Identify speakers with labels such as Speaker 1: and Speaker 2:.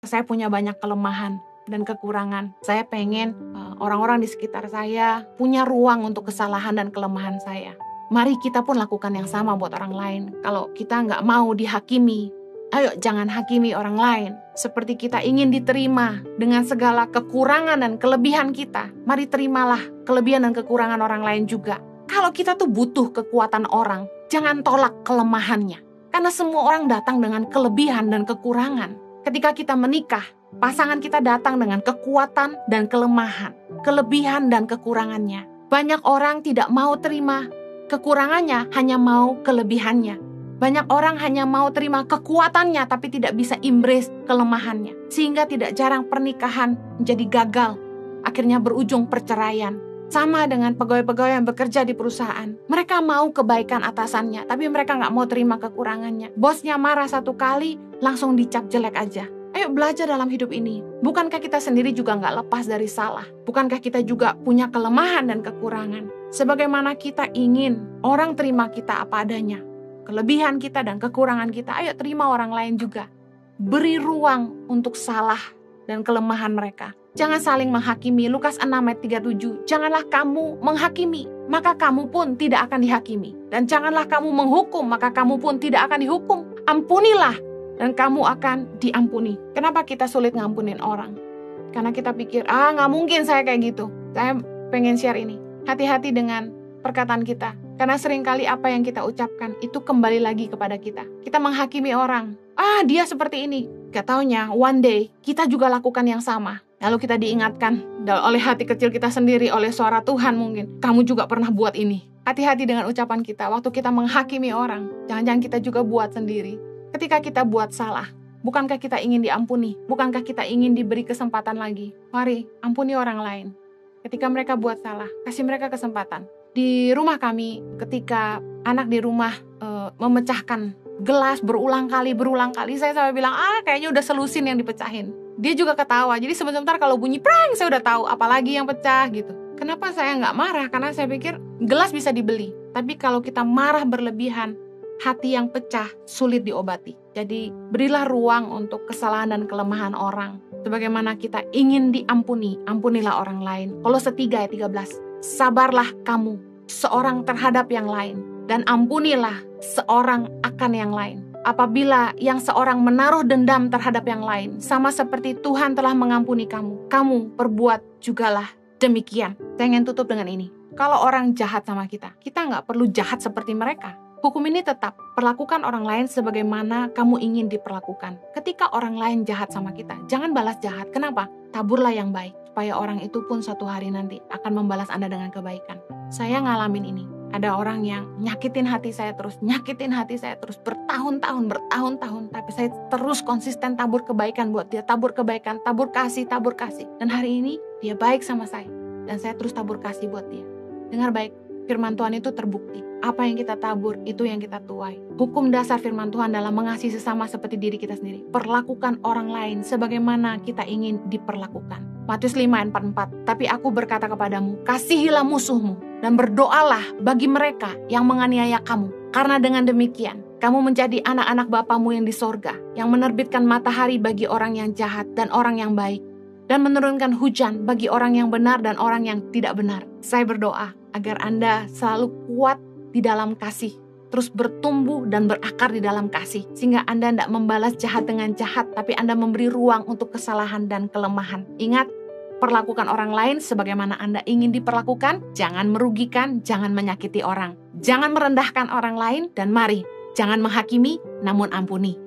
Speaker 1: Saya punya banyak kelemahan dan kekurangan. Saya pengen orang-orang di sekitar saya punya ruang untuk kesalahan dan kelemahan saya. Mari kita pun lakukan yang sama buat orang lain. Kalau kita nggak mau dihakimi, ayo jangan hakimi orang lain. Seperti kita ingin diterima dengan segala kekurangan dan kelebihan kita, mari terimalah kelebihan dan kekurangan orang lain juga. Kalau kita tuh butuh kekuatan orang, jangan tolak kelemahannya. Karena semua orang datang dengan kelebihan dan kekurangan. Ketika kita menikah, pasangan kita datang dengan kekuatan dan kelemahan, kelebihan dan kekurangannya. Banyak orang tidak mau terima kekurangannya, hanya mau kelebihannya. Banyak orang hanya mau terima kekuatannya, tapi tidak bisa embrace kelemahannya. Sehingga tidak jarang pernikahan menjadi gagal, akhirnya berujung perceraian. Sama dengan pegawai-pegawai yang bekerja di perusahaan. Mereka mau kebaikan atasannya, tapi mereka nggak mau terima kekurangannya. Bosnya marah satu kali, langsung dicap jelek aja. Ayo belajar dalam hidup ini. Bukankah kita sendiri juga nggak lepas dari salah? Bukankah kita juga punya kelemahan dan kekurangan? Sebagaimana kita ingin orang terima kita apa adanya, kelebihan kita dan kekurangan kita, ayo terima orang lain juga. Beri ruang untuk salah dan kelemahan mereka. Jangan saling menghakimi. Lukas 6 ayat 37. Janganlah kamu menghakimi, maka kamu pun tidak akan dihakimi. Dan janganlah kamu menghukum, maka kamu pun tidak akan dihukum. Ampunilah, dan kamu akan diampuni. Kenapa kita sulit ngampunin orang? Karena kita pikir, nggak mungkin saya kayak gitu. Saya pengen share ini. Hati-hati dengan perkataan kita. Karena seringkali apa yang kita ucapkan itu kembali lagi kepada kita. Kita menghakimi orang. Dia seperti ini. Gak taunya, one day kita juga lakukan yang sama. Lalu kita diingatkan oleh hati kecil kita sendiri, oleh suara Tuhan mungkin. Kamu juga pernah buat ini. Hati-hati dengan ucapan kita. Waktu kita menghakimi orang, jangan-jangan kita juga buat sendiri. Ketika kita buat salah, bukankah kita ingin diampuni? Bukankah kita ingin diberi kesempatan lagi? Mari, ampuni orang lain. Ketika mereka buat salah, kasih mereka kesempatan. Di rumah kami, ketika anak di rumah memecahkan gelas berulang kali, saya sampai bilang, kayaknya udah selusin yang dipecahin. Dia juga ketawa, jadi sebentar kalau bunyi prang, saya udah tahu apalagi yang pecah gitu. Kenapa saya nggak marah? Karena saya pikir gelas bisa dibeli. Tapi kalau kita marah berlebihan, hati yang pecah sulit diobati. Jadi berilah ruang untuk kesalahan dan kelemahan orang. Sebagaimana kita ingin diampuni, ampunilah orang lain. Kolose 3 ayat 13. Sabarlah kamu seorang terhadap yang lain, dan ampunilah seorang akan yang lain. Apabila yang seorang menaruh dendam terhadap yang lain, sama seperti Tuhan telah mengampuni kamu, kamu perbuat jugalah demikian. Saya ingin tutup dengan ini. Kalau orang jahat sama kita nggak perlu jahat seperti mereka. Hukum ini tetap, perlakukan orang lain sebagaimana kamu ingin diperlakukan. Ketika orang lain jahat sama kita, jangan balas jahat. Kenapa? Taburlah yang baik, supaya orang itu pun suatu hari nanti akan membalas Anda dengan kebaikan. Saya ngalamin ini. Ada orang yang nyakitin hati saya terus bertahun-tahun, tapi saya terus konsisten tabur kebaikan buat dia, tabur kebaikan, tabur kasih. Dan hari ini dia baik sama saya, dan saya terus tabur kasih buat dia. Dengar baik, firman Tuhan itu terbukti. Apa yang kita tabur, itu yang kita tuai. Hukum dasar firman Tuhan adalah mengasihi sesama seperti diri kita sendiri. Perlakukan orang lain sebagaimana kita ingin diperlakukan. Matius 5 ayat 44. Tapi aku berkata kepadamu, kasihilah musuhmu, dan berdoalah bagi mereka yang menganiaya kamu. Karena dengan demikian, kamu menjadi anak-anak Bapamu yang di sorga, yang menerbitkan matahari bagi orang yang jahat dan orang yang baik, dan menurunkan hujan bagi orang yang benar dan orang yang tidak benar. Saya berdoa agar Anda selalu kuat di dalam kasih, terus bertumbuh dan berakar di dalam kasih, sehingga Anda tidak membalas jahat dengan jahat, tapi Anda memberi ruang untuk kesalahan dan kelemahan. Ingat, perlakukan orang lain sebagaimana Anda ingin diperlakukan. Jangan merugikan, jangan menyakiti orang, jangan merendahkan orang lain, dan mari, jangan menghakimi, namun ampuni.